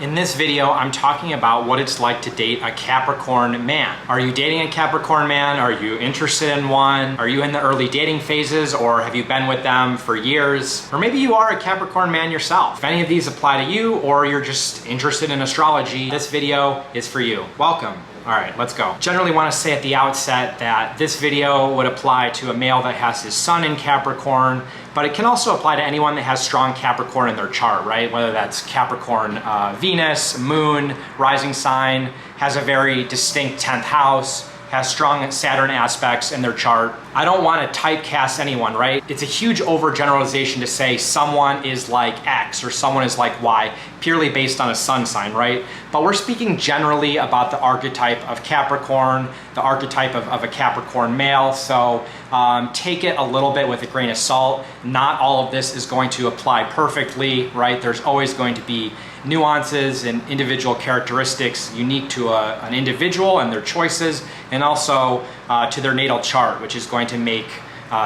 In this video, I'm talking about what it's like to date a Capricorn man. Are you dating a Capricorn man? Are you interested in one? Are you in the early dating phases, or have you been with them for years? Or maybe you are a Capricorn man yourself. If any of these apply to you, or you're just interested in astrology, this video is for you. Welcome. All right, let's go. Generally want to say at the outset that this video would apply to a male that has his sun in Capricorn, but it can also apply to anyone that has strong Capricorn in their chart, right? Whether that's Capricorn Venus, moon, rising sign, has a very distinct 10th house, has strong Saturn aspects in their chart. I don't want to typecast anyone, right? It's a huge overgeneralization to say someone is like X or someone is like Y, purely based on a sun sign, right? But we're speaking generally about the archetype of Capricorn, the archetype of a Capricorn male. So take it a little bit with a grain of salt. Not all of this is going to apply perfectly, right? There's always going to be nuances and individual characteristics unique to an individual and their choices, and also to their natal chart, which is going to make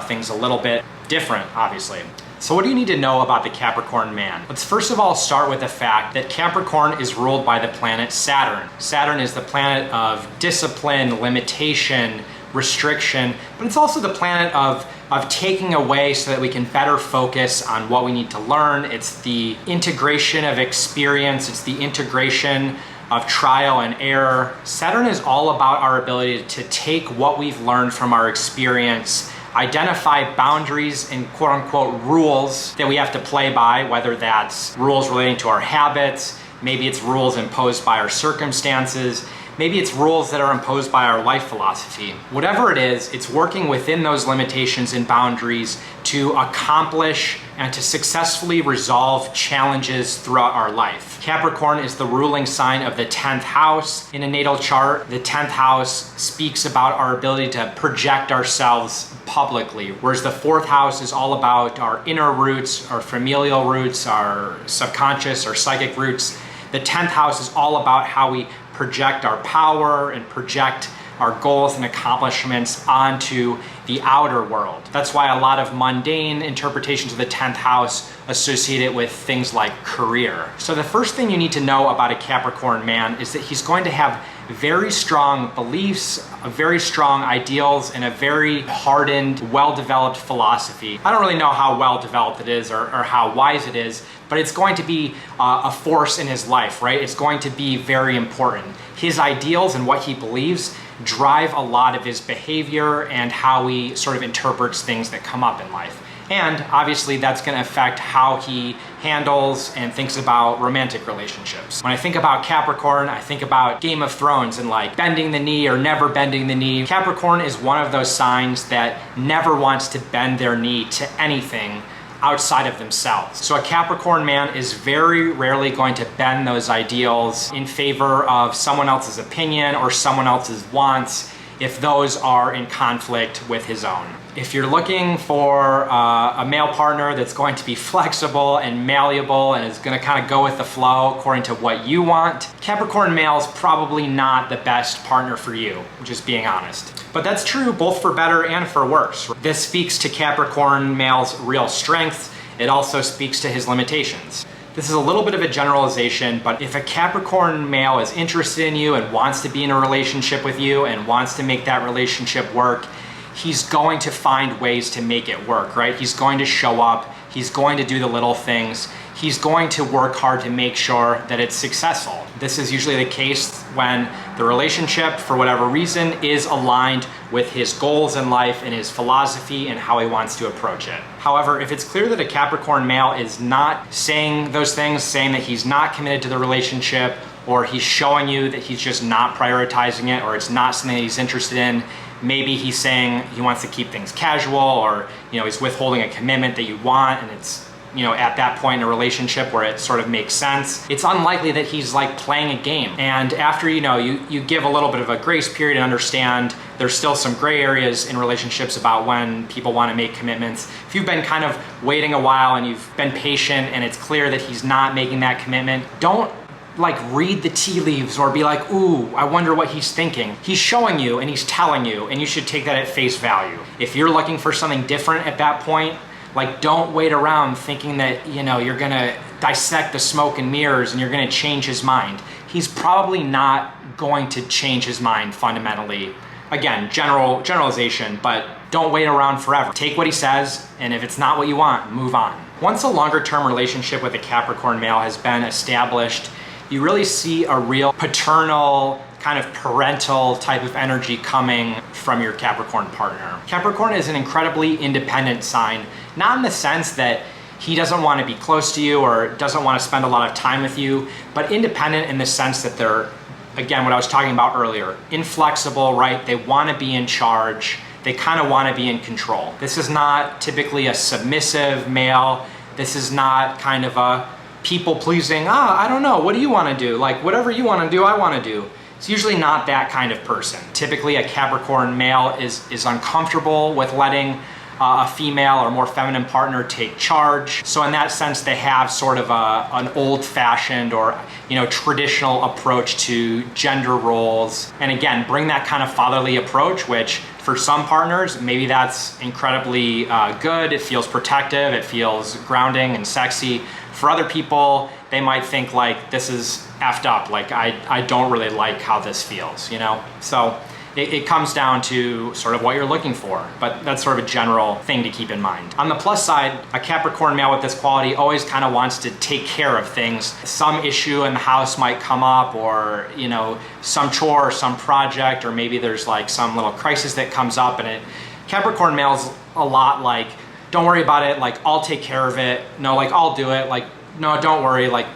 things a little bit different, obviously. So what do you need to know about the Capricorn man? Let's first of all start with the fact that Capricorn is ruled by the planet Saturn. Saturn is the planet of discipline, limitation, restriction, but it's also the planet of taking away so that we can better focus on what we need to learn. It's the integration of experience. It's the integration of trial and error. Saturn is all about our ability to take what we've learned from our experience, identify boundaries and quote unquote rules that we have to play by, whether that's rules relating to our habits, maybe it's rules imposed by our circumstances, maybe it's rules that are imposed by our life philosophy. Whatever it is, it's working within those limitations and boundaries to accomplish and to successfully resolve challenges throughout our life. Capricorn is the ruling sign of the 10th house in a natal chart. The 10th house speaks about our ability to project ourselves publicly, whereas the 4th house is all about our inner roots, our familial roots, our subconscious, our psychic roots. The 10th house is all about how we project our power and project our goals and accomplishments onto the outer world. That's why a lot of mundane interpretations of the 10th house associate it with things like career. So the first thing you need to know about a Capricorn man is that he's going to have very strong beliefs, very strong ideals, and a very hardened, well-developed philosophy. I don't really know how well-developed it is or how wise it is, but it's going to be a force in his life, right? It's going to be very important. His ideals and what he believes drive a lot of his behavior and how he sort of interprets things that come up in life. And obviously that's going to affect how he handles and thinks about romantic relationships. When I think about Capricorn, I think about Game of Thrones and like bending the knee or never bending the knee. Capricorn is one of those signs that never wants to bend their knee to anything outside of themselves. So a Capricorn man is very rarely going to bend those ideals in favor of someone else's opinion or someone else's wants if those are in conflict with his own. If you're looking for a male partner that's going to be flexible and malleable and is going to kind of go with the flow according to what you want, Capricorn male's probably not the best partner for you, just being honest. But that's true both for better and for worse. This speaks to Capricorn male's real strengths. It also speaks to his limitations. This is a little bit of a generalization, but if a Capricorn male is interested in you and wants to be in a relationship with you and wants to make that relationship work, he's going to find ways to make it work, right? He's going to show up. He's going to do the little things. He's going to work hard to make sure that it's successful. This is usually the case when the relationship, for whatever reason, is aligned with his goals in life and his philosophy and how he wants to approach it. However, if it's clear that a Capricorn male is not saying those things, saying that he's not committed to the relationship, or he's showing you that he's just not prioritizing it, or it's not something that he's interested in, maybe he's saying he wants to keep things casual, or he's withholding a commitment that you want, and it's at that point in a relationship where it sort of makes sense, it's unlikely that he's like playing a game. And after you give a little bit of a grace period and understand there's still some gray areas in relationships about when people want to make commitments. If you've been kind of waiting a while and you've been patient and it's clear that he's not making that commitment, don't like read the tea leaves or be like, ooh, I wonder what he's thinking. He's showing you and he's telling you, and you should take that at face value. If you're looking for something different at that point, like don't wait around thinking that you're gonna dissect the smoke and mirrors and you're gonna change his mind. He's probably not going to change his mind fundamentally. Again, generalization, but don't wait around forever. Take what he says, and if it's not what you want, move on. Once a longer term relationship with a Capricorn male has been established, you really see a real paternal, kind of parental type of energy coming from your Capricorn partner. Capricorn is an incredibly independent sign, not in the sense that he doesn't want to be close to you or doesn't want to spend a lot of time with you, but independent in the sense that they're, again, what I was talking about earlier, inflexible, right? They want to be in charge. They kind of want to be in control. This is not typically a submissive male. This is not kind of a people pleasing, I don't know, what do you want to do? Like, whatever you want to do, I want to do. It's usually not that kind of person. Typically a Capricorn male is uncomfortable with letting a female or more feminine partner take charge. So in that sense, they have sort of an old-fashioned or traditional approach to gender roles. And again, bring that kind of fatherly approach, which for some partners, maybe that's incredibly good. It feels protective, it feels grounding and sexy. For other people, they might think like, this is effed up. Like, I don't really like how this feels, So it comes down to sort of what you're looking for, but that's sort of a general thing to keep in mind. On the plus side, a Capricorn male with this quality always kind of wants to take care of things. Some issue in the house might come up, or some chore or some project, or maybe there's like some little crisis that comes up, and Capricorn male's a lot like, don't worry about it, like I'll take care of it. No, like I'll do it. Like, no, don't worry, like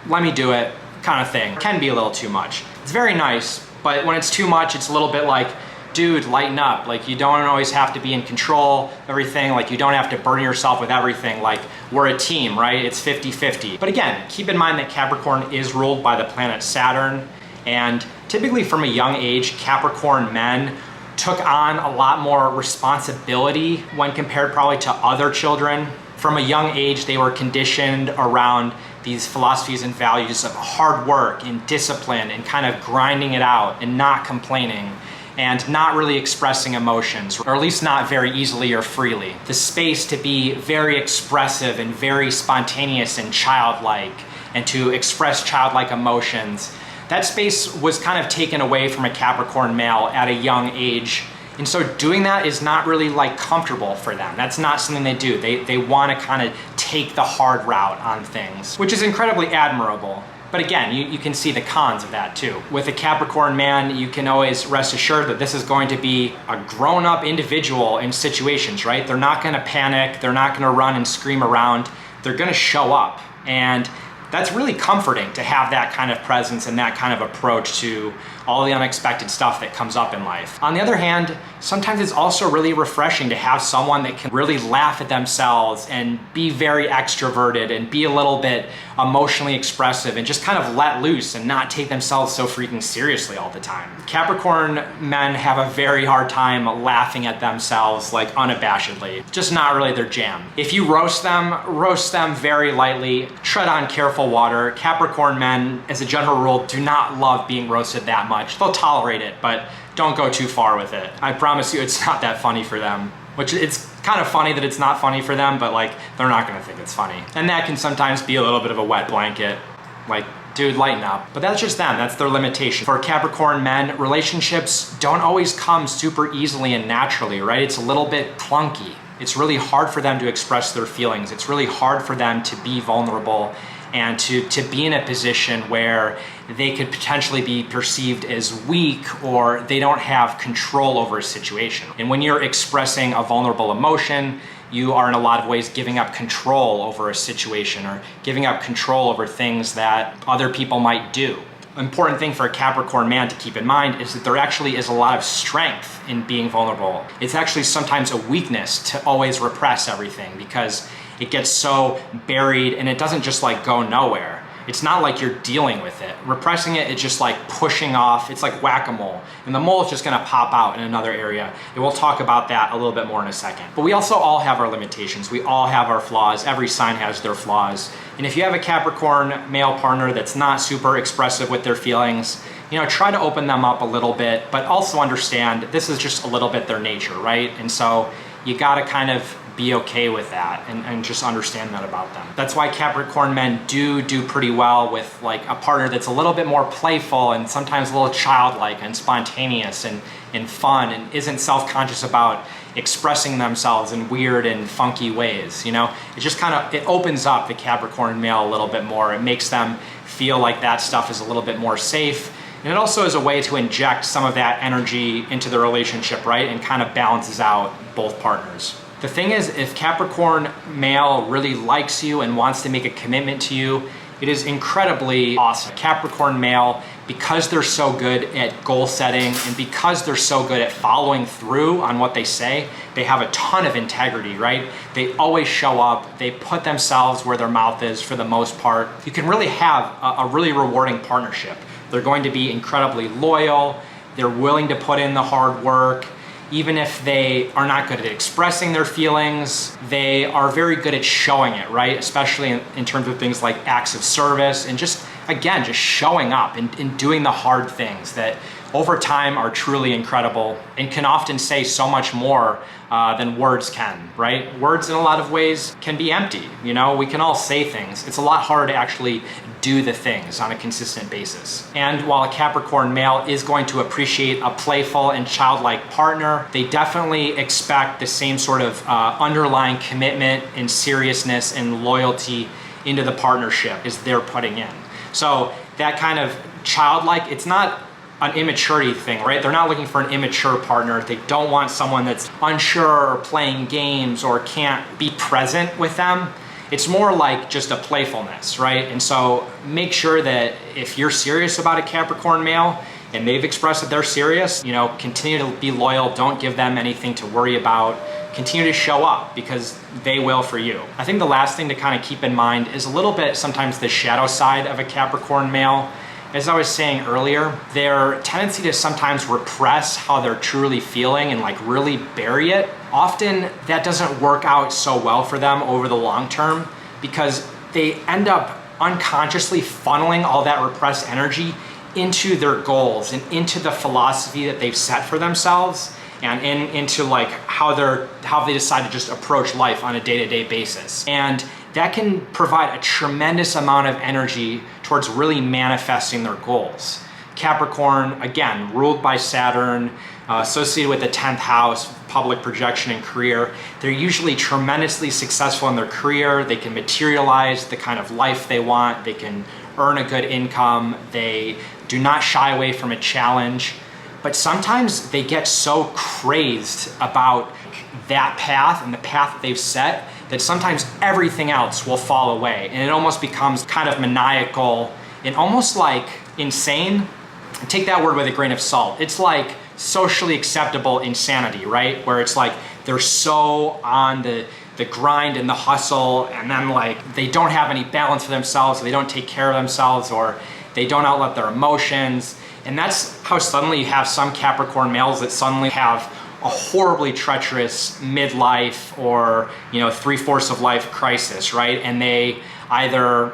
let me do it, kind of thing. Can be a little too much. It's very nice, but when it's too much, it's a little bit like, dude, lighten up. Like, you don't always have to be in control of everything. Like, you don't have to burden yourself with everything. Like, we're a team, right? It's 50-50. But again, keep in mind that Capricorn is ruled by the planet Saturn. And typically from a young age, Capricorn men took on a lot more responsibility when compared probably to other children. From a young age, they were conditioned around these philosophies and values of hard work and discipline and kind of grinding it out and not complaining and not really expressing emotions, or at least not very easily or freely. The space to be very expressive and very spontaneous and childlike and to express childlike emotions, that space was kind of taken away from a Capricorn male at a young age. And so doing that is not really like comfortable for them. That's not something they do. They want to kind of take the hard route on things, which is incredibly admirable. But again, you can see the cons of that too. With a Capricorn man, you can always rest assured that this is going to be a grown-up individual in situations, right? They're not going to panic. They're not going to run and scream around. They're going to show up. And that's really comforting to have that kind of presence and that kind of approach to all the unexpected stuff that comes up in life. On the other hand, sometimes it's also really refreshing to have someone that can really laugh at themselves and be very extroverted and be a little bit emotionally expressive and just kind of let loose and not take themselves so freaking seriously all the time. Capricorn men have a very hard time laughing at themselves like unabashedly. Just not really their jam. If you roast them very lightly, tread on careful water. Capricorn men, as a general rule, do not love being roasted that much. They'll tolerate it, but don't go too far with it. I promise you it's not that funny for them. Which it's kind of funny that it's not funny for them, but like they're not gonna think it's funny. And that can sometimes be a little bit of a wet blanket. Like, dude, lighten up. But that's just them, that's their limitation. For Capricorn men, relationships don't always come super easily and naturally, right? It's a little bit clunky. It's really hard for them to express their feelings. It's really hard for them to be vulnerable and to be in a position where they could potentially be perceived as weak or they don't have control over a situation. And when you're expressing a vulnerable emotion, you are in a lot of ways giving up control over a situation or giving up control over things that other people might do. Important thing for a Capricorn man to keep in mind is that there actually is a lot of strength in being vulnerable. It's actually sometimes a weakness to always repress everything because it gets so buried and it doesn't just like go nowhere. It's not like you're dealing with it. Repressing it, it's just like pushing off. It's like whack-a-mole. And the mole is just gonna pop out in another area. And we'll talk about that a little bit more in a second. But we also all have our limitations. We all have our flaws. Every sign has their flaws. And if you have a Capricorn male partner that's not super expressive with their feelings, try to open them up a little bit, but also understand this is just a little bit their nature, right? And so you gotta kind of be okay with that and just understand that about them. That's why Capricorn men do pretty well with like a partner that's a little bit more playful and sometimes a little childlike and spontaneous and fun and isn't self-conscious about expressing themselves in weird and funky ways. You know, it just kind of, it opens up the Capricorn male a little bit more. It makes them feel like that stuff is a little bit more safe. And it also is a way to inject some of that energy into the relationship, right? And kind of balances out both partners. The thing is, if Capricorn male really likes you and wants to make a commitment to you, it is incredibly awesome. Capricorn male, because they're so good at goal setting and because they're so good at following through on what they say, they have a ton of integrity, right? They always show up, they put themselves where their mouth is for the most part. You can really have a really rewarding partnership. They're going to be incredibly loyal, they're willing to put in the hard work. Even if they are not good at expressing their feelings, they are very good at showing it, right? Especially in terms of things like acts of service and just, again, just showing up and doing the hard things that over time are truly incredible and can often say so much more than words can, right? Words in a lot of ways can be empty. You know, we can all say things. It's a lot harder to actually do the things on a consistent basis. And while a Capricorn male is going to appreciate a playful and childlike partner, they definitely expect the same sort of underlying commitment and seriousness and loyalty into the partnership as they're putting in. So that kind of childlike, it's not an immaturity thing, right? They're not looking for an immature partner. They don't want someone that's unsure or playing games or can't be present with them. It's more like just a playfulness, right? And so make sure that if you're serious about a Capricorn male and they've expressed that they're serious, you know, continue to be loyal. Don't give them anything to worry about. Continue to show up because they will for you. I think the last thing to kind of keep in mind is a little bit sometimes the shadow side of a Capricorn male. As I was saying earlier, their tendency to sometimes repress how they're truly feeling and like really bury it, often that doesn't work out so well for them over the long term because they end up unconsciously funneling all that repressed energy into their goals and into the philosophy that they've set for themselves and into like how they decide to just approach life on a day-to-day basis. And that can provide a tremendous amount of energy towards really manifesting their goals. Capricorn, again, ruled by Saturn, associated with the 10th house, public projection and career. They're usually tremendously successful in their career. They can materialize the kind of life they want. They can earn a good income. They do not shy away from a challenge. But sometimes they get so crazed about that path and the path that they've set that sometimes everything else will fall away. And it almost becomes kind of maniacal and almost like insane. Take that word with a grain of salt. It's like socially acceptable insanity, right? Where it's like they're so on the grind and the hustle, and then like they don't have any balance for themselves, or they don't take care of themselves, or they don't outlet their emotions. And that's how suddenly you have some Capricorn males that suddenly have a horribly treacherous midlife or, you know, 3/4 of life crisis, right? And they either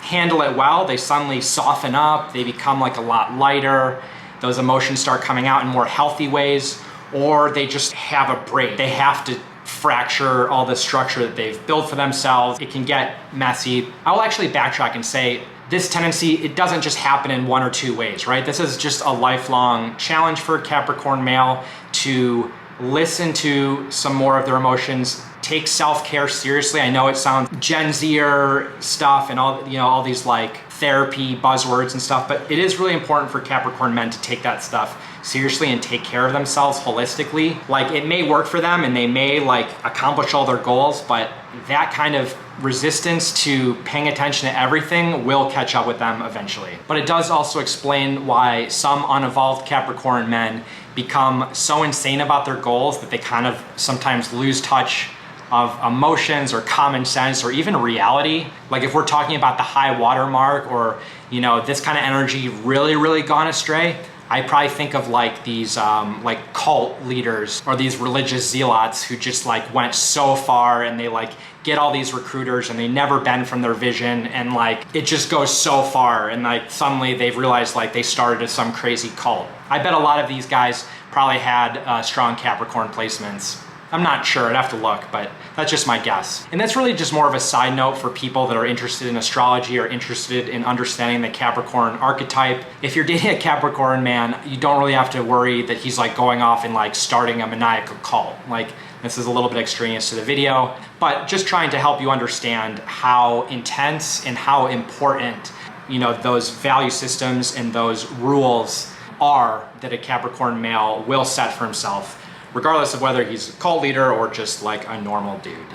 handle it well, they suddenly soften up, they become like a lot lighter, those emotions start coming out in more healthy ways, or they just have a break. They have to fracture all the structure that they've built for themselves. It can get messy. I will actually backtrack and say this tendency, it doesn't just happen in one or two ways, right? This is just a lifelong challenge for a Capricorn male to listen to some more of their emotions, take self-care seriously. I know it sounds Gen Zer stuff and all, you know, all these like therapy buzzwords and stuff, but it is really important for Capricorn men to take that stuff seriously and take care of themselves holistically. Like it may work for them and they may like accomplish all their goals, but that kind of resistance to paying attention to everything will catch up with them eventually. But it does also explain why some unevolved Capricorn men become so insane about their goals that they kind of sometimes lose touch of emotions or common sense or even reality. Like if we're talking about the high water mark or, you know, this kind of energy really gone astray, I probably think of like these like cult leaders or these religious zealots who just like went so far and they like get all these recruiters and they never bend from their vision, and like it just goes so far and like suddenly they've realized like they started some crazy cult. I bet a lot of these guys probably had strong Capricorn placements. I'm not sure, I'd have to look, but that's just my guess. And that's really just more of a side note for people that are interested in astrology or interested in understanding the Capricorn archetype. If you're dating a Capricorn man, you don't really have to worry that he's like going off and like starting a maniacal cult. Like, this is a little bit extraneous to the video, but just trying to help you understand how intense and how important, you know, those value systems and those rules are that a Capricorn male will set for himself, regardless of whether he's a cult leader or just like a normal dude.